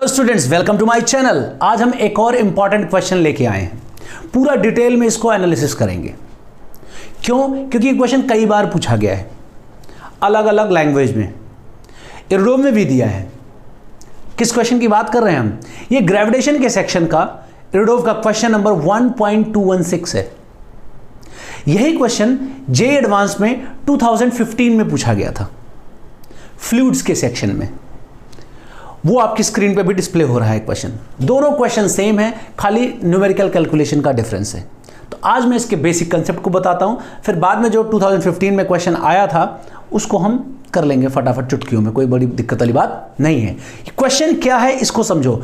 Students, welcome to my channel. आज हम एक और इंपॉर्टेंट क्वेश्चन लेके आए हैं। पूरा डिटेल में इसको एनालिसिस करेंगे। क्यों? क्योंकि ये क्वेश्चन कई बार पूछा गया है, अलग अलग लैंग्वेज में, इरडोव में भी दिया है। किस क्वेश्चन की बात कर रहे हैं हम? ये ग्रेविटेशन के सेक्शन का इरडोव का क्वेश्चन नंबर 1.216 है। यही क्वेश्चन जे एडवांस में 2015 में पूछा गया था, फ्लूइड्स के सेक्शन में। वो आपकी स्क्रीन पे भी डिस्प्ले हो रहा है क्वेश्चन। दोनों क्वेश्चन सेम है, खाली न्यूमेरिकल कैलकुलेशन का डिफरेंस है। तो आज मैं इसके बेसिक कंसेप्ट को बताता हूं, फिर बाद में जो 2015 में क्वेश्चन आया था उसको हम कर लेंगे फटाफट चुटकियों में। कोई बड़ी दिक्कत वाली बात नहीं है। क्वेश्चन क्या है इसको समझो।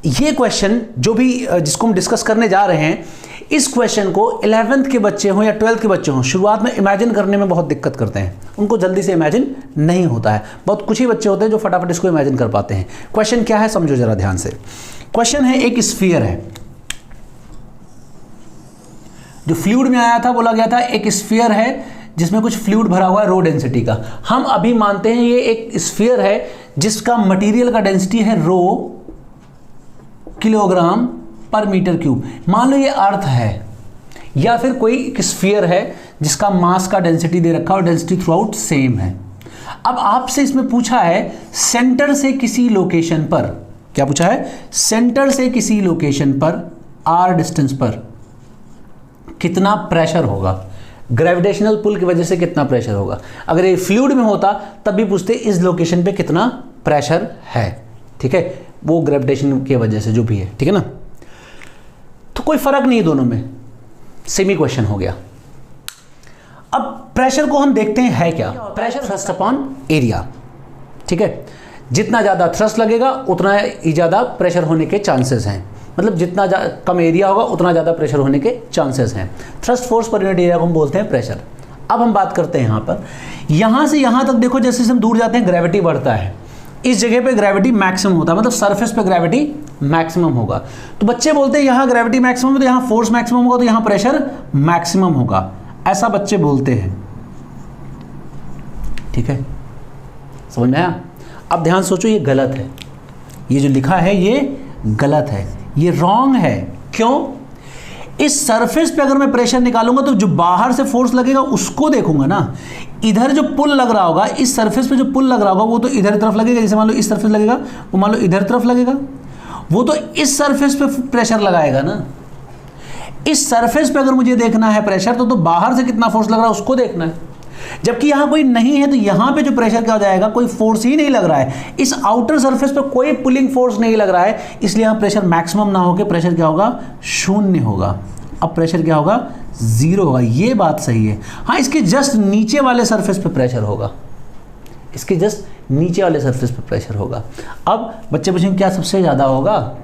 ये क्वेश्चन जो भी जिसको हम डिस्कस करने जा रहे हैं, इस क्वेश्चन को 11th के बच्चे हों या 12th के बच्चे हों, शुरुआत में इमेजिन करने में बहुत दिक्कत करते हैं। उनको जल्दी से इमेजिन नहीं होता है। बहुत कुछ ही बच्चे होते हैं जो फटाफट इसको इमेजिन कर पाते हैं। क्वेश्चन क्या है समझो जरा ध्यान से। क्वेश्चन है, एक स्फीयर है, जो फ्लूइड में आया था, बोला गया था एक स्फीयर है जिसमें कुछ फ्लूइड भरा हुआ है रो डेंसिटी का। हम अभी मानते हैं ये एक स्फीयर है जिसका मटेरियल का डेंसिटी है रो किलोग्राम पर मीटर क्यूब। मान लो ये अर्थ है या फिर कोई स्फीयर है जिसका मास का डेंसिटी दे रखा है और डेंसिटी थ्रू आउट सेम है। अब आपसे इसमें पूछा है सेंटर से किसी लोकेशन पर, क्या पूछा है? सेंटर से किसी लोकेशन पर आर डिस्टेंस पर कितना प्रेशर होगा, ग्रेविटेशनल पुल की वजह से कितना प्रेशर होगा। अगर ये फ्लूइड में होता तब भी पूछते इस लोकेशन पे कितना प्रेशर है, ठीक है, वो ग्रेविटेशन की वजह से जो भी है, ठीक है ना। तो कोई फर्क नहीं दोनों में, सेमी क्वेश्चन हो गया। अब प्रेशर को हम देखते हैं है क्या। प्रेशर थ्रस्ट अपॉन एरिया, ठीक है। जितना ज्यादा थ्रस्ट लगेगा उतना ही ज्यादा प्रेशर होने के चांसेस हैं। मतलब जितना कम एरिया होगा उतना ज्यादा प्रेशर होने के चांसेस हैं। Thrust force per unit area को हम बोलते हैं प्रेशर। अब हम बात करते हैं यहां पर, यहां से यहां तक देखो, जैसे हम दूर जाते हैं ग्रेविटी बढ़ता है। इस जगह पे ग्रेविटी मैक्सिमम होता है, मतलब सरफेस पे ग्रेविटी मैक्सिमम होगा। तो बच्चे बोलते हैं यहां ग्रेविटी मैक्सिमम है तो यहां फोर्स मैक्सिमम होगा, तो यहां प्रेशर मैक्सिमम होगा, ऐसा बच्चे बोलते हैं, ठीक है। समझ में आया? अब ध्यान सोचो, ये गलत है। ये जो लिखा है ये गलत है, ये रॉन्ग है। क्यों? इस सरफेस पे अगर मैं प्रेशर निकालूंगा तो जो बाहर से फोर्स लगेगा उसको देखूंगा ना। इधर जो पुल लग रहा होगा, इस सरफेस पे जो पुल लग रहा होगा वो तो इधर तरफ लगेगा। जैसे मान लो इस सरफेस लगेगा, वो मान लो इधर तरफ लगेगा, वो तो इस सरफेस पे प्रेशर लगाएगा ना। इस सरफेस पे अगर मुझे देखना है प्रेशर तो बाहर से कितना फोर्स लग रहा है उसको देखना है। जबकि यहां कोई नहीं है तो यहां पे जो प्रेशर क्या हो जाएगा, कोई फोर्स ही नहीं लग रहा है। इस आउटर सरफेस पे कोई पुलिंग फोर्स नहीं लग रहा है, इसलिए यहां प्रेशर मैक्सिमम ना होकर प्रेशर क्या होगा, शून्य होगा। अब प्रेशर क्या होगा, जीरो होगा। ये बात सही है। हाँ, इसके जस्ट नीचे वाले सरफेस पे प्रेशर होगा, इसके जस्ट नीचे वाले सरफेस पे प्रेशर होगा। अब बच्चे पूछेंगे क्या सबसे ज्यादा होगा?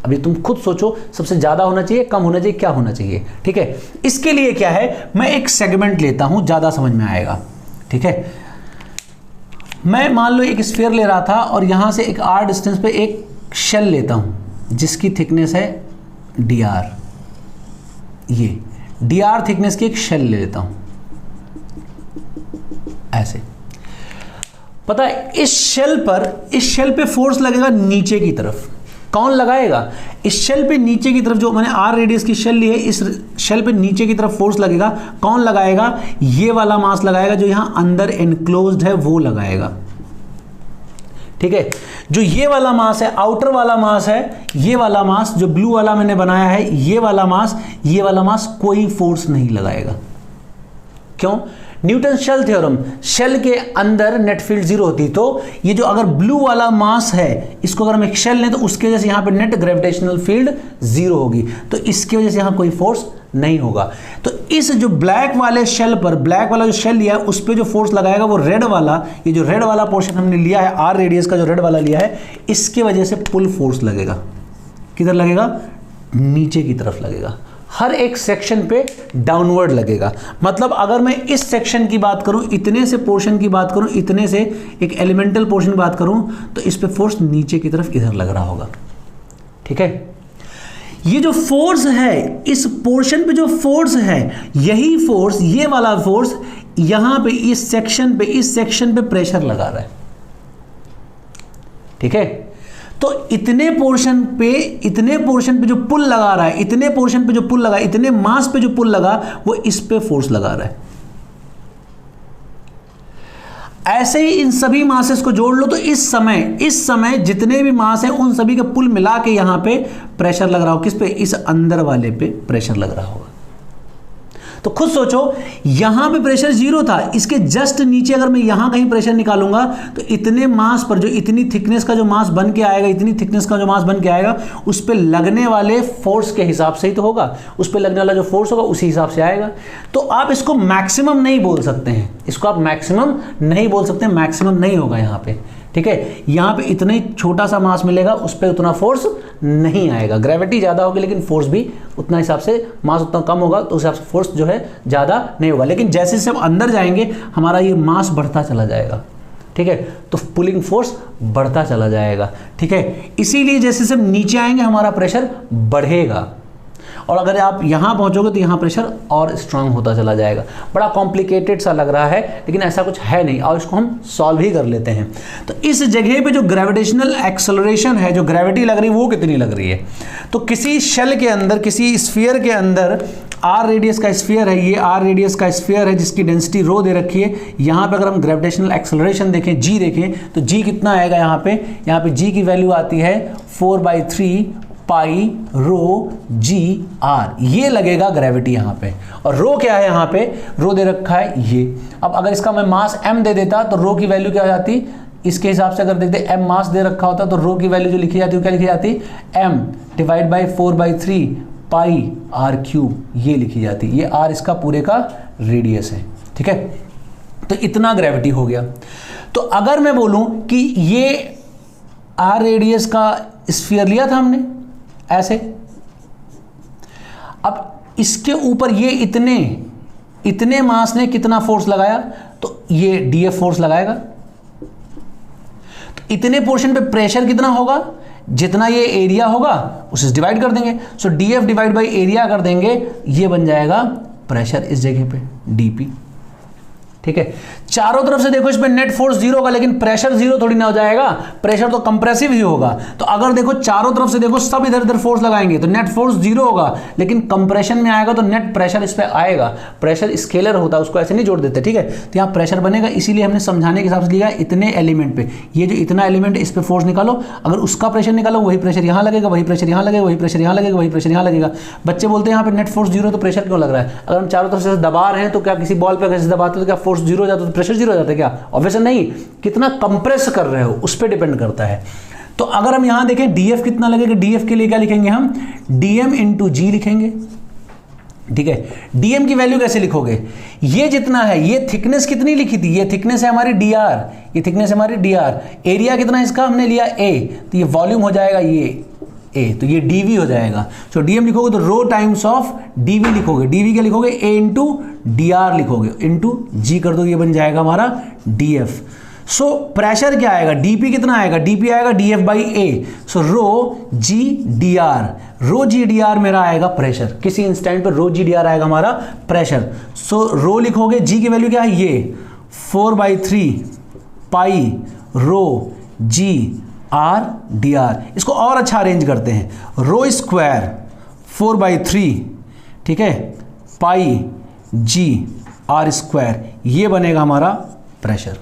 अभी तुम खुद सोचो, सबसे ज्यादा होना चाहिए, कम होना चाहिए, क्या होना चाहिए, ठीक है। इसके लिए क्या है, मैं एक सेगमेंट लेता हूं, ज्यादा समझ में आएगा, ठीक है। मैं मान लो एक स्फीयर ले रहा था और यहां से एक आर डिस्टेंस पे एक शेल लेता हूं जिसकी थिकनेस है dr। ये dr थिकनेस की एक शेल ले लेता हूं ऐसे। पता है इस शेल पे फोर्स लगेगा नीचे की तरफ। कौन लगाएगा? इस शेल पे नीचे की तरफ, जो मैंने आर रेडियस की शेल ली है, इस शेल पे नीचे की तरफ फोर्स लगेगा। कौन लगाएगा? ये वाला मास लगाएगा जो यहां अंदर एनक्लोज्ड है, वो लगाएगा, ठीक है। जो ये वाला मास है, आउटर वाला मास है, ये वाला मास जो ब्लू वाला मैंने बनाया है, ये वाला मास कोई फोर्स नहीं लगाएगा। क्यों? न्यूटन शेल थ्योरम, शेल के अंदर नेट फील्ड जीरो होती, तो ये जो अगर ब्लू वाला मास है इसको अगर हम एक शेल लें तो उसकी वजह से यहां पे नेट ग्रेविटेशनल फील्ड जीरो होगी, तो इसकी वजह से यहां कोई फोर्स नहीं होगा। तो इस जो ब्लैक वाले शेल पर, ब्लैक वाला जो शेल लिया है उस पर जो फोर्स लगाएगा वो रेड वाला, ये जो रेड वाला पोर्शन हमने लिया है, आर रेडियस का जो रेड वाला लिया है, इसके वजह से पुल फोर्स लगेगा। किधर लगेगा? नीचे की तरफ लगेगा। हर एक सेक्शन पे डाउनवर्ड लगेगा। मतलब अगर मैं इस सेक्शन की बात करूं, इतने से पोर्शन की बात करूं, इतने से एक एलिमेंटल पोर्शन की बात करूं, तो इस पे फोर्स नीचे की तरफ इधर लग रहा होगा, ठीक है। ये जो फोर्स है, इस पोर्शन पे जो फोर्स है, यही फोर्स, ये वाला फोर्स यहां पे इस सेक्शन पे प्रेशर लगा रहा है, ठीक है। तो इतने पोर्शन पे जो पुल लगा रहा है, इतने पोर्शन पे जो पुल लगा, इतने मास पे जो पुल लगा, वो इस पे फोर्स लगा रहा है। ऐसे ही इन सभी मासेस को जोड़ लो तो इस समय जितने भी मास हैं उन सभी के पुल मिला के यहां पे प्रेशर लग रहा हो। किस पे? इस अंदर वाले पे प्रेशर लग रहा होगा। तो खुद सोचो, यहां पे प्रेशर 0 था, इसके जस्ट नीचे अगर मैं यहां कहीं प्रेशर निकालूंगा तो इतने मास पर जो इतनी थिकनेस का जो मास बन के आएगा, इतनी थिकनेस का जो मास बन के आएगा, उस पर लगने वाले फोर्स के हिसाब से ही तो होगा, उस पर लगने वाला जो फोर्स होगा उसी हिसाब से आएगा। तो आप इसको मैक्सिमम नहीं बोल सकते हैं, इसको आप मैक्सिमम नहीं बोल सकते, मैक्सिमम नहीं होगा यहां पे, ठीक है। यहां पे इतना ही छोटा सा मास मिलेगा, उस पर उतना फोर्स नहीं आएगा। ग्रेविटी ज्यादा होगी लेकिन फोर्स भी उतना, हिसाब से मास उतना कम होगा तो उस हिसाब से फोर्स जो है ज्यादा नहीं होगा। लेकिन जैसे जैसे हम अंदर जाएंगे हमारा ये मास बढ़ता चला जाएगा, ठीक है, तो पुलिंग फोर्स बढ़ता चला जाएगा, ठीक है। इसीलिए जैसे जैसे हम नीचे आएंगे हमारा प्रेशर बढ़ेगा, और अगर आप यहां पहुंचोगे तो यहां प्रेशर और स्ट्रांग होता चला जाएगा। बड़ा कॉम्प्लिकेटेड सा लग रहा है लेकिन ऐसा कुछ है नहीं, और इसको हम सॉल्व ही कर लेते हैं। तो इस जगह पे जो ग्रेविटेशनल एक्सेलरेशन है, जो ग्रेविटी लग रही है, वो कितनी लग रही है? तो किसी शेल के अंदर, किसी स्फीयर के अंदर आर रेडियस का स्फीयर है, ये आर रेडियस का स्फीयर है जिसकी डेंसिटी रो दे रखी है। यहाँ पे अगर हम ग्रेविटेशनल एक्सेलरेशन देखें, जी देखें, तो जी कितना आएगा यहाँ पे जी की वैल्यू आती है 4/3 पाई रो जी आर, ये लगेगा ग्रेविटी यहाँ पे। और रो क्या है यहाँ पे? रो दे रखा है ये। अब अगर इसका मैं मास m दे देता तो रो की वैल्यू क्या हो जाती? इसके हिसाब से अगर देखते m मास दे रखा होता तो रो की वैल्यू जो लिखी जाती है क्या लिखी जाती? m divide by 4/3 pi r cube, ये लिखी जाती। ये r इसका पूरे का रेडियस है, ठीक है। तो इतना ग्रेविटी हो गया। तो अगर मैं बोलूं कि ये आर रेडियस का स्फीयर लिया था हमने ऐसे, अब इसके ऊपर ये इतने मास ने कितना फोर्स लगाया? तो ये डीएफ फोर्स लगाएगा। तो इतने पोर्शन पे प्रेशर कितना होगा? जितना ये एरिया होगा उसे डिवाइड कर देंगे। सो डीएफ डिवाइड बाई एरिया कर देंगे, ये बन जाएगा प्रेशर इस जगह पे डीपी, ठीक है। चारों तरफ से देखो इसमें नेट फोर्स 0 होगा लेकिन प्रेशर 0 थोड़ी ना हो जाएगा, प्रेशर तो कंप्रेसिव ही होगा। तो अगर देखो चारों तरफ से देखो सब इधर इधर फोर्स लगाएंगे तो नेट फोर्स 0 होगा, लेकिन कंप्रेशन में आएगा तो नेट प्रेशर इस पे आएगा। प्रेशर स्केलर होता है, उसको ऐसे नहीं जोड़ देते, ठीक है। तो यहाँ प्रेशर बनेगा, इसीलिए हमने समझाने के हिसाब से लिया इतने एलिमेंट पे, ये जो इतना एलिमेंट इस पे फोर्स निकालो, अगर उसका प्रेशर निकालो वही प्रेशर यहाँ लगेगा, वही प्रेशर यहाँ लगेगा, वही प्रेशर यहाँ लगेगा, वही प्रेशर यहाँ लगेगा। बच्चे बोलते हैं यहाँ पे नेट फोर्स 0 तो प्रेशर क्यों लग रहा है? अगर हम चारों तरफ से दबा रहे हैं तो क्या किसी बॉल पे कैसे दबाते तो क्या फोर्स 0 हो जाता? तो प्रेशर 0 हो जाता है क्या? ऑब्वियसली नहीं, कितना कंप्रेस कर रहे हो उस पर डिपेंड करता है। तो अगर हम यहां देखें डीएफ कितना लगेगा, डीएफ के लिए क्या लिखेंगे हम? डीएम इंटू जी लिखेंगे, ठीक है। डीएम की वैल्यू कैसे लिखोगे? ये जितना है, ये थिकनेस कितनी लिखी थी? ये थिकनेस है हमारी डीआर, ये थिकनेस है हमारी डीआर। एरिया कितना है इसका? हमने लिया ए, तो ये वॉल्यूम हो जाएगा ये ए, तो ये डीवी हो जाएगा। सो डीएम लिखोगे तो रो टाइम्स ऑफ डीवी लिखोगे, डीवी क्या लिखोगे? ए इंटू डीआर लिखोगे, इंटू जी कर दो, ये बन जाएगा हमारा डीएफ। सो प्रेशर क्या आएगा? डीपी कितना आएगा? डीपी आएगा df by A. So rho g d r, rho g d r मेरा आएगा प्रेशर। किसी इंस्टेंट पर रो जी डी आर आएगा हमारा प्रेशर। सो रो लिखोगे, जी की वैल्यू क्या है? ये 4/3 पाई रो जी आर डी आर। इसको और अच्छा अरेंज करते हैं, रो स्क्वायर 4/3, ठीक है, पाई जी आर स्क्वायर, ये बनेगा हमारा प्रेशर,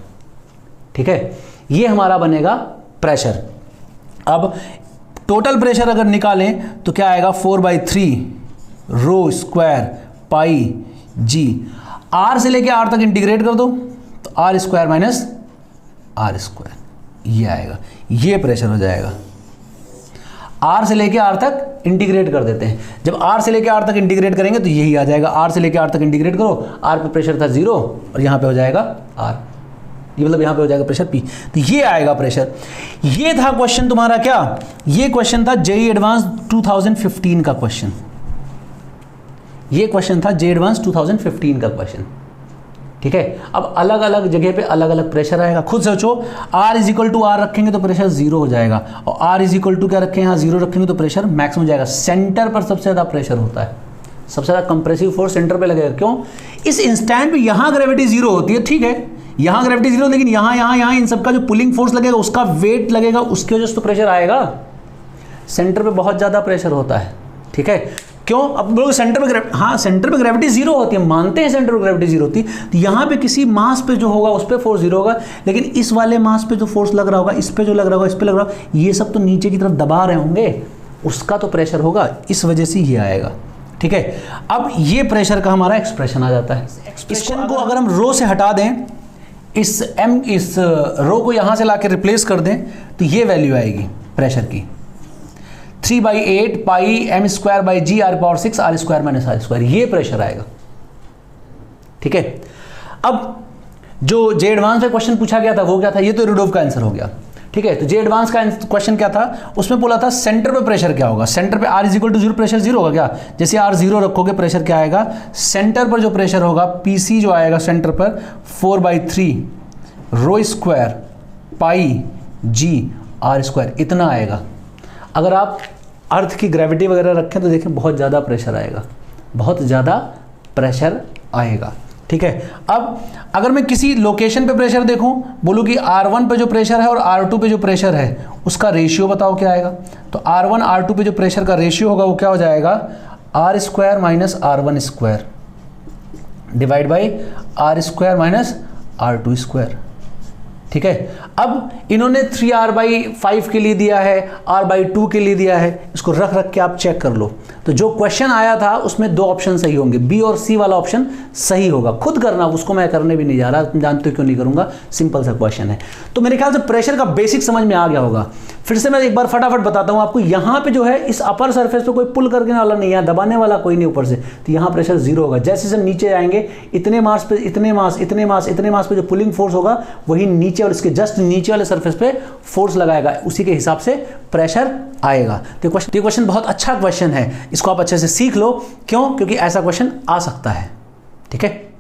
ठीक है। ये हमारा बनेगा प्रेशर। अब टोटल प्रेशर अगर निकालें तो क्या आएगा? 4/3 rho square pi G, are से लेके आर तक इंटीग्रेट कर दो तो r square minus r square, ये आएगा, ये प्रेशर हो जाएगा। आर से लेके आर तक इंटीग्रेट कर देते हैं। जब आर से लेके आर तक इंटीग्रेट करेंगे तो यही आ जाएगा। आर से लेके आर तक इंटीग्रेट करो, आर पे प्रेशर था 0 और यहाँ पे हो जाएगा आर, ये मतलब यहाँ पे हो जाएगा प्रेशर पी, तो ये आएगा प्रेशर। ये था क्वेश्चन तुम्हारा क्या? ये क्वेश्चन था जेईई एडवांस 2015 का क्वेश्चन। ये क्वेश्चन था जेईई एडवांस 2015 का क्वेश्चन, ठीक है। अब अलग अलग जगह पे अलग अलग प्रेशर आएगा। खुद सोचो, R इज आर रखेंगे तो प्रेशर 0 हो जाएगा, और R इज क्या रखें? यहाँ 0 रखेंगे तो प्रेशर मैक्सिमम हो जाएगा। सेंटर पर सबसे ज़्यादा प्रेशर होता है, सबसे ज़्यादा कंप्रेसिव फोर्स सेंटर पे लगेगा। क्यों? इस इंस्टेंट पे यहाँ ग्रेविटी 0 होती है, ठीक है, यहाँ ग्रेविटी जीरो, लेकिन यहाँ इन सबका जो पुलिंग फोर्स लगेगा उसका वेट लगेगा, उसकी वजह से तो प्रेशर आएगा। सेंटर पे बहुत ज़्यादा प्रेशर होता है, ठीक है। क्यों? अब बोलोगे सेंटर पे हाँ सेंटर पे ग्रेविटी जीरो होती है, मानते हैं सेंटर पे ग्रेविटी जीरो होती है, तो यहाँ पे किसी मास पे जो होगा उस पर फोर्स जीरो होगा, लेकिन इस वाले मास पे जो फोर्स लग रहा होगा, इस पे जो लग रहा होगा, इस पे लग रहा होगा, ये सब तो नीचे की तरफ दबा रहे होंगे, उसका तो प्रेशर होगा, इस वजह से ये आएगा, ठीक है। अब ये प्रेशर का हमारा एक्सप्रेशन आ जाता है। एक्सप्रेशन को अगर हम रो से हटा दें, इस रो को यहाँ से ला के रिप्लेस कर दें, तो ये वैल्यू आएगी प्रेशर की 3/8 pi m square by g r power 6 r square minus r square, ये प्रेशर आएगा, ठीक है। अब जो जे एडवांस में क्वेश्चन पूछा गया था वो क्या था? ये तो रूडोल्फ का आंसर हो गया, ठीक है। तो जे एडवांस का क्वेश्चन क्या था? उसमें बोला था सेंटर पे प्रेशर क्या होगा, सेंटर पे r equal to zero, pressure zero होगा क्या? जैसे r जीरो रखोगे प्रेशर क्या आएगा? सेंटर पर जो प्रेशर होगा pc जो आएगा सेंटर पर 4/3 rho square pi G R square, इतना आएगा। अगर आप अर्थ की ग्रेविटी वगैरह रखें तो देखें बहुत ज़्यादा प्रेशर आएगा, बहुत ज़्यादा प्रेशर आएगा, ठीक है। अब अगर मैं किसी लोकेशन पे प्रेशर देखूं, बोलूं कि R1 पे जो प्रेशर है और R2 पे जो प्रेशर है उसका रेशियो बताओ क्या आएगा? तो R1 R2 पे जो प्रेशर का रेशियो होगा वो क्या हो जाएगा? R square minus R1 square divide by R square minus R2 square, ठीक है। अब इन्होंने 3r/5 के लिए दिया है, r/2 के लिए दिया है, इसको रख रख के आप चेक कर लो। तो जो क्वेश्चन आया था उसमें दो ऑप्शन सही होंगे, बी और सी वाला ऑप्शन सही होगा। खुद करना, उसको मैं करने भी नहीं जा रहा, जानते हो क्यों नहीं करूंगा, सिंपल सा क्वेश्चन है। तो मेरे ख्याल से प्रेशर का बेसिक समझ में आ गया होगा। फिर से मैं एक बार फटाफट बताता हूं आपको। यहाँ पे जो है इस अपर सरफेस पे कोई पुल करने वाला नहीं है, दबाने वाला कोई नहीं ऊपर से, तो यहाँ प्रेशर जीरो होगा। जैसे हम नीचे आएंगे इतने मास पे इतने मास पे जो पुलिंग फोर्स होगा वही नीचे और इसके जस्ट नीचे वाले सरफेस पे फोर्स लगाएगा, उसी के हिसाब से प्रेशर आएगा। तो क्वेश्चन बहुत अच्छा क्वेश्चन है, इसको आप अच्छे से सीख लो। क्यों? क्योंकि ऐसा क्वेश्चन आ सकता है, ठीक है।